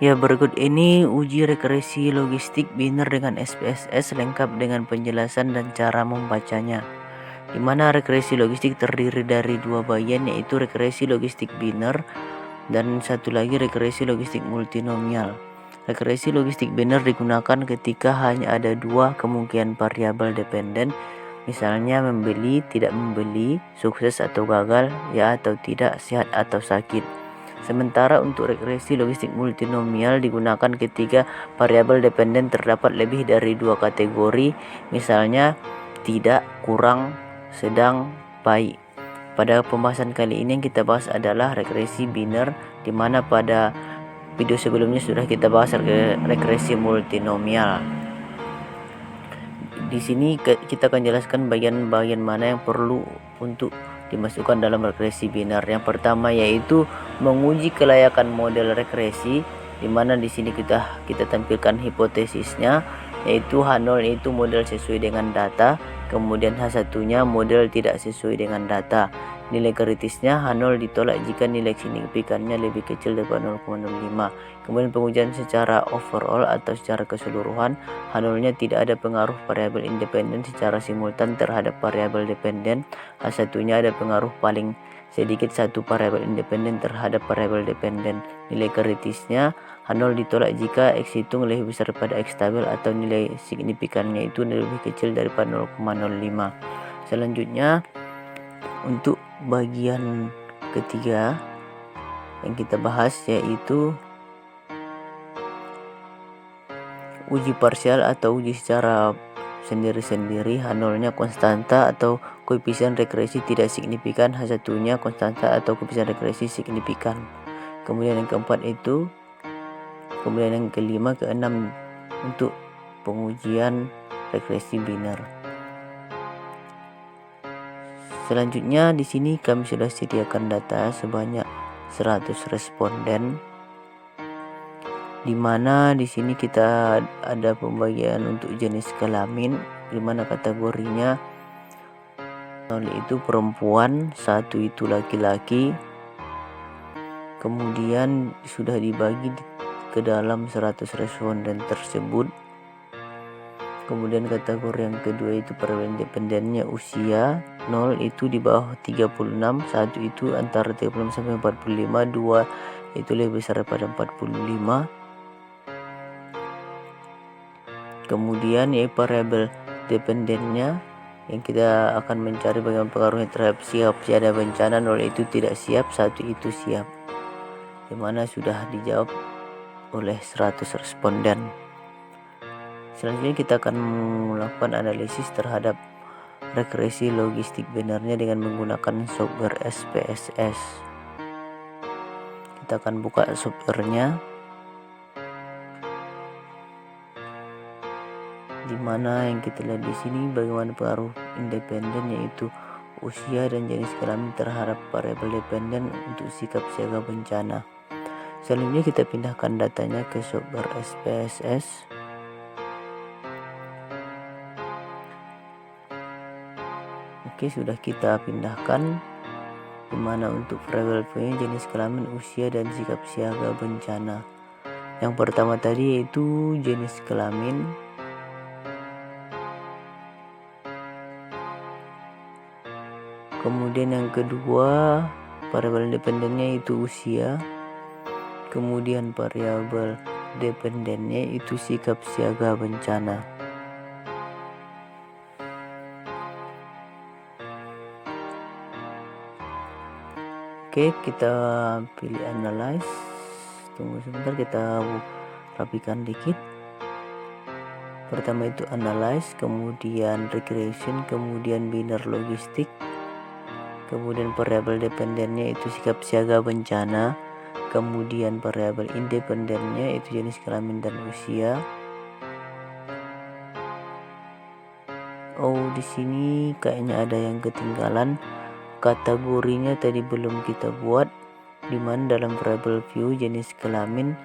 Ya, berikut ini uji regresi logistik biner dengan SPSS lengkap dengan penjelasan dan cara membacanya. Di mana regresi logistik terdiri dari dua bagian, yaitu regresi logistik biner dan satu lagi regresi logistik multinomial. Regresi logistik biner digunakan ketika hanya ada dua kemungkinan variabel dependen, misalnya membeli, tidak membeli, sukses atau gagal, ya atau tidak, sehat atau sakit. Sementara untuk regresi logistik multinomial digunakan ketika variabel dependen terdapat lebih dari dua kategori, misalnya tidak, kurang, sedang, baik. Pada pembahasan kali ini yang kita bahas adalah regresi biner, di mana pada video sebelumnya sudah kita bahas regresi multinomial. Di sini kita akan jelaskan bagian-bagian mana yang perlu untuk dimasukkan dalam regresi biner. Yang pertama yaitu menguji kelayakan model regresi, di mana di sini kita tampilkan hipotesisnya, yaitu H0 itu model sesuai dengan data, kemudian H1-nya model tidak sesuai dengan data. Nilai kritisnya H0 ditolak jika nilai signifikannya lebih kecil daripada 0,05. Kemudian pengujian secara overall atau secara keseluruhan, H0-nya tidak ada pengaruh variabel independen secara simultan terhadap variabel dependen. H1-nya ada pengaruh paling sedikit satu variabel independen terhadap variabel dependen. Nilai kritisnya H0 ditolak jika X hitung lebih besar daripada X tabel atau nilai signifikannya itu lebih kecil daripada 0,05. Selanjutnya untuk bagian ketiga yang kita bahas yaitu uji parsial atau uji secara sendiri-sendiri. H0-nya konstanta atau koefisien regresi tidak signifikan, H1-nya konstanta atau koefisien regresi signifikan. Kemudian yang keempat itu, kemudian yang kelima, keenam untuk pengujian regresi biner. Selanjutnya di sini kami sudah sediakan data sebanyak 100 responden, di mana di sini kita ada pembagian untuk jenis kelamin, di mana kategorinya 0 itu perempuan, 1 itu laki-laki. Kemudian sudah dibagi ke dalam 100 responden tersebut. Kemudian kategori yang kedua itu variabel independennya usia, 0 itu di bawah 36, 1 itu antara 36 sampai 45, 2 itu lebih besar daripada 45. Kemudian yaitu variabel dependennya yang kita akan mencari bagaimana pengaruhnya terhadap siap siaga bencana, 0 itu tidak siap, 1 itu siap, dimana sudah dijawab oleh 100 responden. Selanjutnya kita akan melakukan analisis terhadap regresi logistik binarnya dengan menggunakan software SPSS. Kita akan buka softwarenya, di mana yang kita lihat di sini bagaimana pengaruh independen yaitu usia dan jenis kelamin terhadap variabel dependen untuk sikap siaga bencana. Selanjutnya kita pindahkan datanya ke software SPSS. Oke, sudah kita pindahkan, di mana untuk variabel jenis kelamin, usia dan sikap siaga bencana. Yang pertama tadi yaitu jenis kelamin. Kemudian yang kedua variabel independennya itu usia. Kemudian variabel dependennya itu sikap siaga bencana. Oke, kita pilih analyze. Tunggu sebentar, kita rapikan dikit. Pertama itu analyze, kemudian regression, kemudian biner logistik, kemudian variabel dependennya itu sikap siaga bencana, kemudian variabel independennya itu jenis kelamin dan usia. Oh, di sini kayaknya ada yang ketinggalan. Kategorinya tadi belum kita buat, di mana dalam variabel view jenis kelamin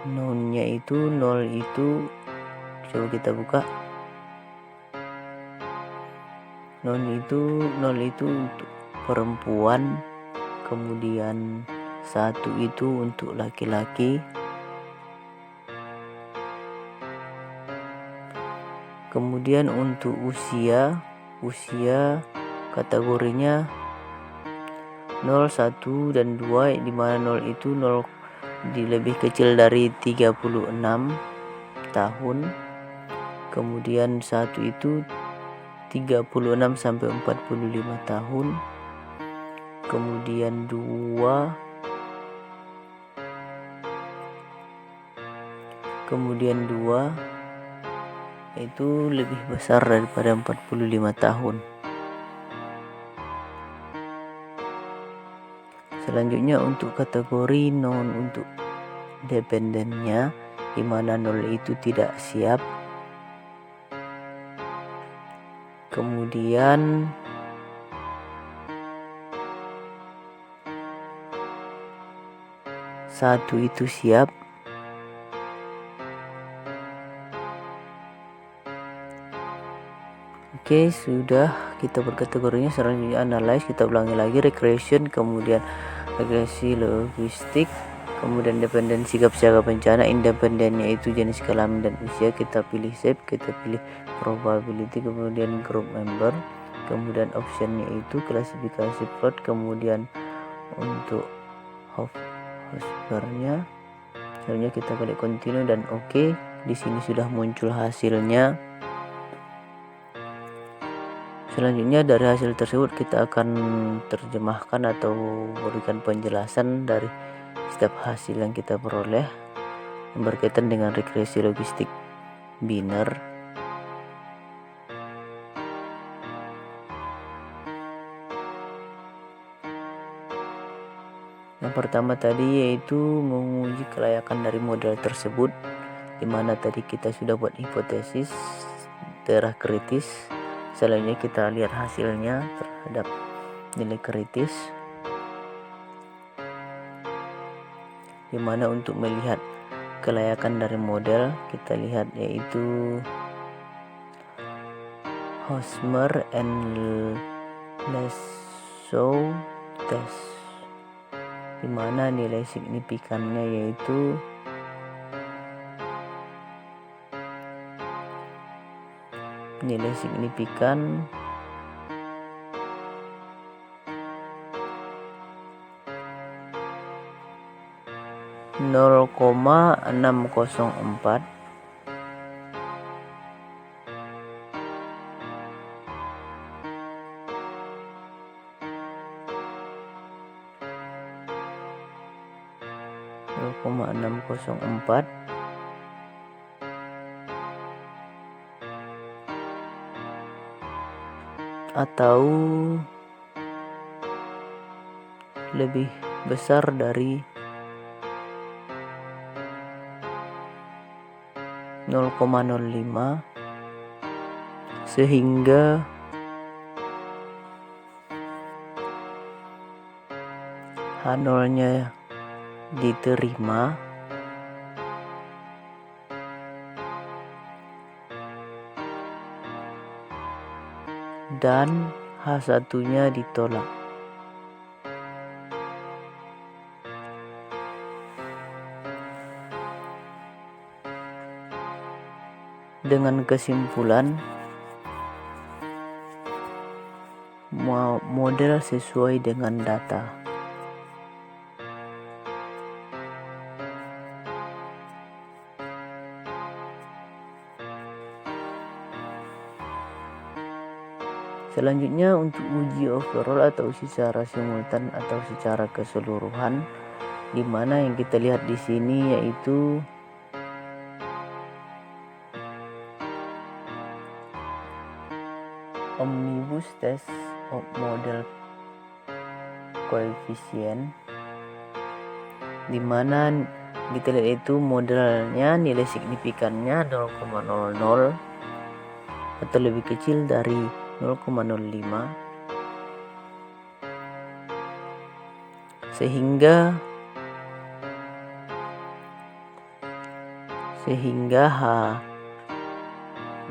non-nya itu 0 itu, coba kita buka. Non itu untuk perempuan, kemudian 1 itu untuk laki-laki, Kemudian untuk usia kategorinya 0, 1, dan 2, di mana 0 itu lebih kecil dari 36 tahun. Kemudian 1 itu 36 sampai 45 tahun. Kemudian 2 itu lebih besar daripada 45 tahun. Selanjutnya untuk kategori non untuk dependennya, di mana 0 itu tidak siap. Kemudian 1 itu siap. Oke, sudah kita berkategorinya. Selanjutnya analyze, kita ulangi lagi. Regression, kemudian regresi logistik, kemudian dependensi kesiaga bencana. Independennya itu jenis kelamin dan usia, kita pilih shape, kita pilih probability, kemudian group member, kemudian optionnya itu klasifikasi plot, kemudian untuk hostbarnya selanjutnya kita klik continue dan oke. Di sini sudah muncul hasilnya. Selanjutnya dari hasil tersebut kita akan terjemahkan atau berikan penjelasan dari setiap hasil yang kita peroleh yang berkaitan dengan regresi logistik biner. Yang pertama tadi yaitu menguji kelayakan dari model tersebut, di mana tadi kita sudah buat hipotesis daerah kritis. Selanjutnya kita lihat hasilnya terhadap nilai kritis, di mana untuk melihat kelayakan dari model kita lihat yaitu Hosmer and Lesow test, di mana nilai signifikannya yaitu nilai signifikan 0,604. Atau lebih besar dari 0,05 sehingga H0-nya diterima dan H1-nya ditolak. Dengan kesimpulan, model sesuai dengan data. Selanjutnya untuk uji overall atau secara simultan atau secara keseluruhan, di mana yang kita lihat di sini yaitu omnibus test of model coefficient, di mana kita lihat itu modelnya nilai signifikannya 0,00 atau lebih kecil dari 0,05 sehingga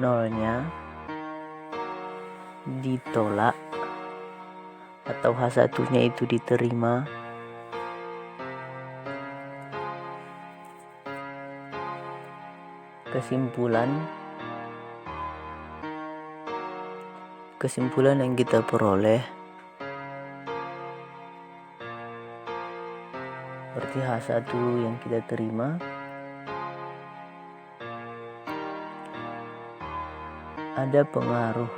H0-nya ditolak atau H1-nya itu diterima. Kesimpulan, kesimpulan yang kita peroleh berarti H1 yang kita terima ada pengaruh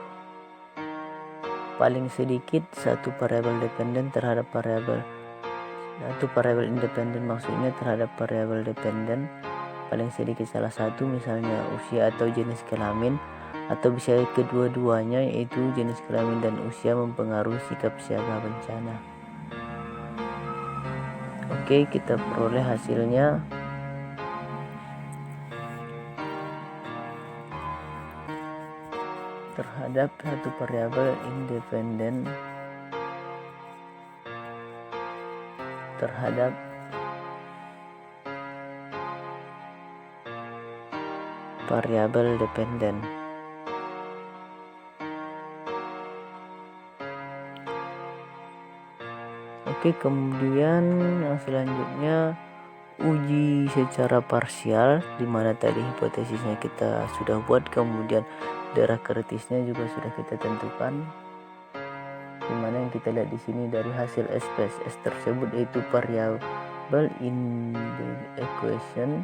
paling sedikit satu variabel dependen terhadap satu variabel independen, maksudnya terhadap variabel dependen paling sedikit salah satu, misalnya usia atau jenis kelamin, atau bisa kedua-duanya yaitu jenis kelamin dan usia mempengaruhi sikap siaga bencana. Oke, kita peroleh hasilnya. Terhadap satu variabel independen terhadap variabel dependen. Oke, kemudian yang selanjutnya uji secara parsial, di mana tadi hipotesisnya kita sudah buat, kemudian daerah kritisnya juga sudah kita tentukan. Dimana yang kita lihat di sini dari hasil SPSS tersebut yaitu variabel in the equation,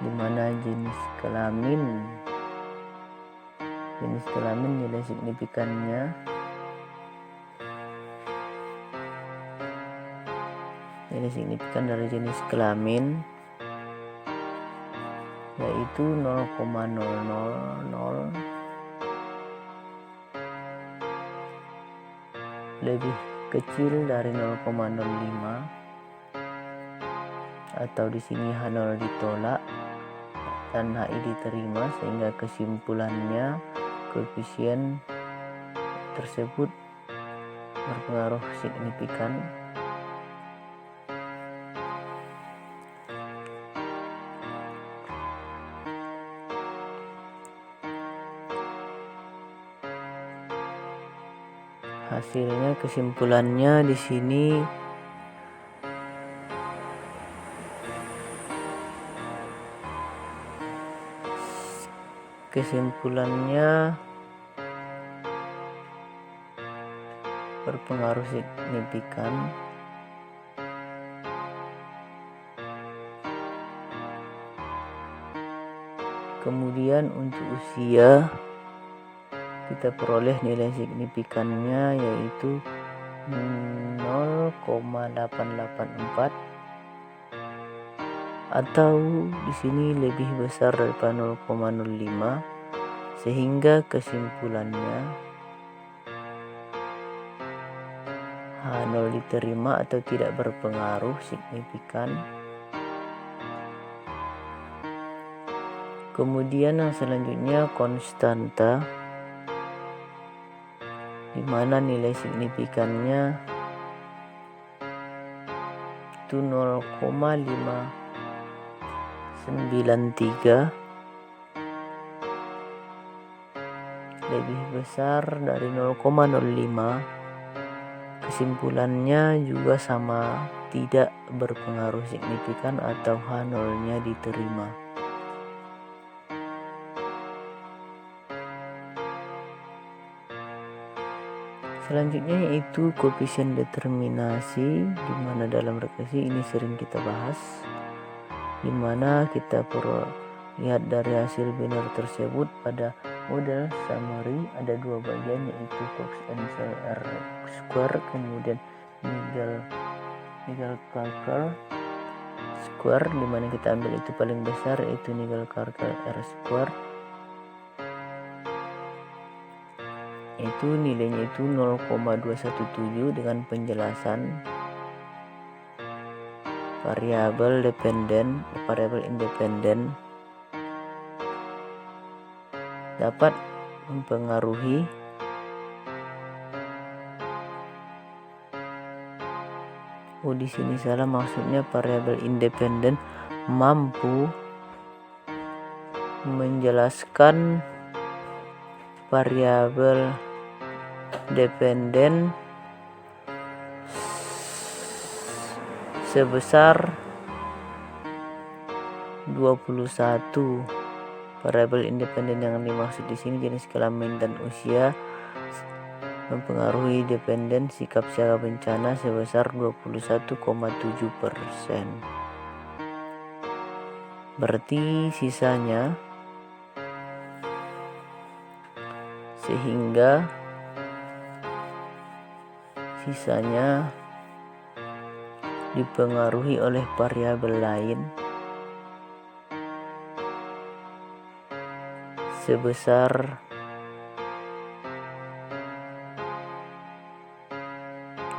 dimana jenis kelamin nilai signifikannya dari jenis kelamin yaitu 0,000 lebih kecil dari 0,05, atau di sini H0 ditolak dan HI diterima, sehingga kesimpulannya koefisien tersebut berpengaruh signifikan. Hasilnya, kesimpulannya di sini berpengaruh signifikan. Kemudian untuk usia kita peroleh nilai signifikannya yaitu 0,884, atau di sini lebih besar daripada 0,05, sehingga kesimpulannya H0 diterima atau tidak berpengaruh signifikan. Kemudian yang selanjutnya konstanta, di mana nilai signifikannya itu 0,593, lebih besar dari 0,05. Kesimpulannya juga sama, tidak berpengaruh signifikan atau H0-nya diterima. Selanjutnya yaitu koefisien determinasi, di mana dalam regresi ini sering kita bahas, di mana kita perlu lihat dari hasil biner tersebut pada model summary ada dua bagian yaitu Cox and R square, kemudian Nagel-Karker square, di mana kita ambil itu paling besar yaitu Nagel-Karker R square, itu nilainya itu 0,217 dengan penjelasan variabel independen dapat mempengaruhi di sini salah, maksudnya variabel independen mampu menjelaskan variabel dependen sebesar 21% Variabel independen yang dimaksud di sini jenis kelamin dan usia mempengaruhi dependen sikap siaga bencana sebesar 21,7%. Berarti sisanya dipengaruhi oleh variabel lain sebesar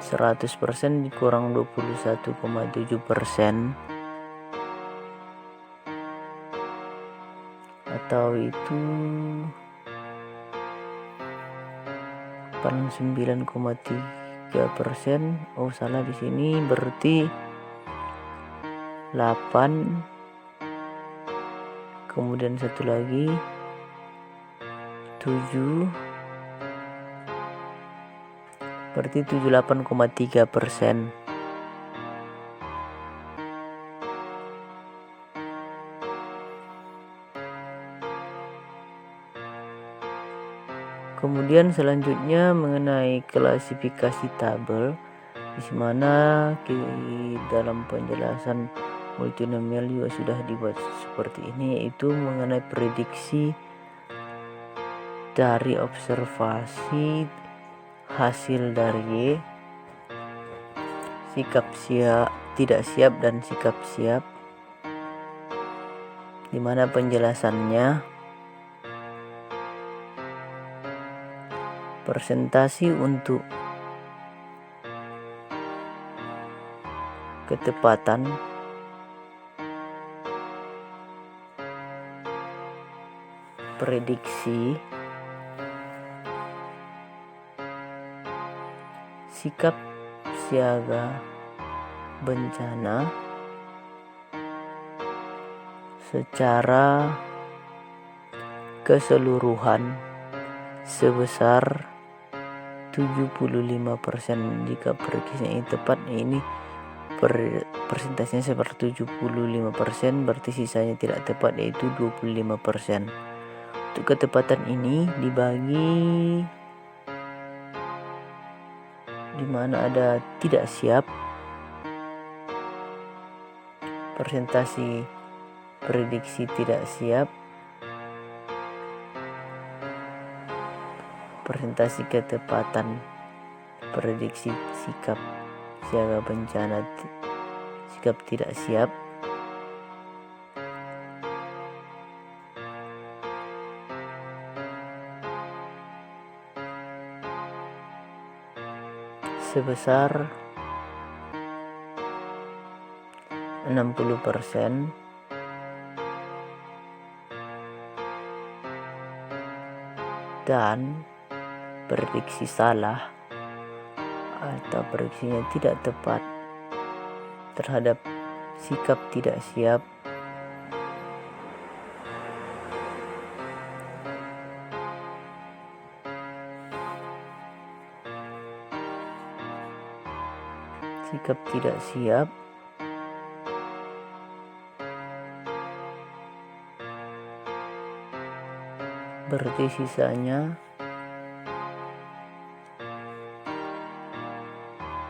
100% dikurang 21,7%, atau itu 9,3%. Oh, salah di sini, berarti 8, kemudian satu lagi 7, berarti 78,3%. Kemudian selanjutnya mengenai klasifikasi tabel, di mana dalam penjelasan multinomial juga sudah dibuat seperti ini, yaitu mengenai prediksi dari observasi hasil dari Y, sikap tidak siap dan sikap siap, di mana penjelasannya persentase untuk ketepatan prediksi sikap siaga bencana secara keseluruhan sebesar 75%. Jika prediksinya ini tepat, ini persentasenya seperti 75%, berarti sisanya tidak tepat, yaitu 25%. Untuk ketepatan ini dibagi, di mana ada tidak siap, persentase prediksi tidak siap, persentase ketepatan prediksi sikap siaga bencana sikap tidak siap, sebesar 60%, dan prediksi salah atau prediksinya tidak tepat terhadap sikap tidak siap berarti sisanya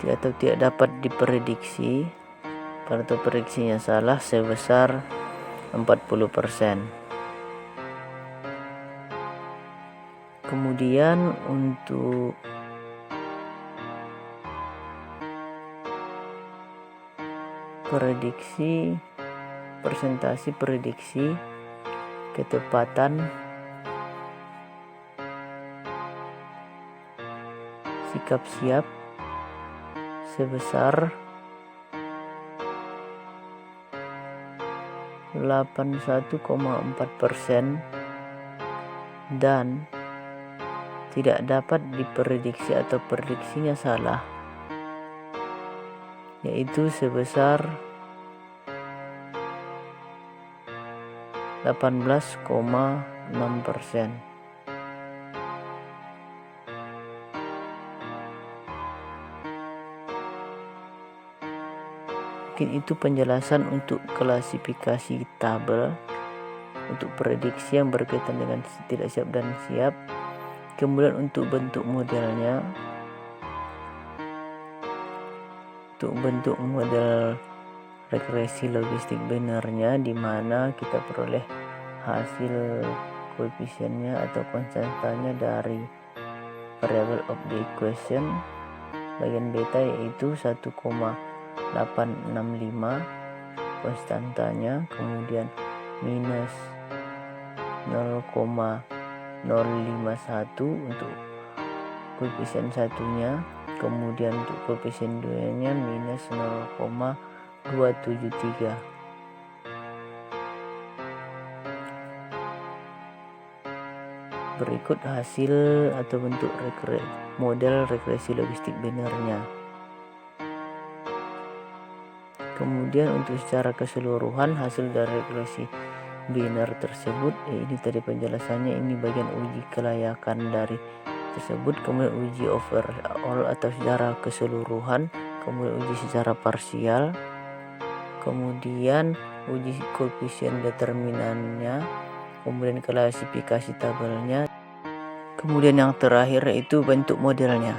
tidak dapat diprediksi atau prediksinya salah sebesar 40%. Kemudian untuk persentase prediksi ketepatan sikap siap sebesar 81,4% dan tidak dapat diprediksi atau prediksinya salah, yaitu sebesar 18,6%. Mungkin itu penjelasan untuk klasifikasi tabel. untuk prediksi yang berkaitan dengan tidak siap dan siap. Kemudian untuk bentuk modelnya, untuk bentuk model regresi logistik binarnya, di mana kita peroleh hasil koefisiennya atau konstantanya dari variable of the equation bagian beta, yaitu 1,865 konstantanya, kemudian minus 0,051 untuk koefisien satunya, kemudian untuk koefisien 2 nya minus 0,273. Berikut hasil atau bentuk model regresi logistik binarnya. Kemudian untuk secara keseluruhan hasil dari regresi binar tersebut, ini tadi penjelasannya, ini bagian uji kelayakan dari tersebut, kemudian uji overall atau secara keseluruhan, kemudian uji secara parsial, kemudian uji koefisien determinannya, kemudian klasifikasi tabelnya, kemudian yang terakhir itu bentuk modelnya.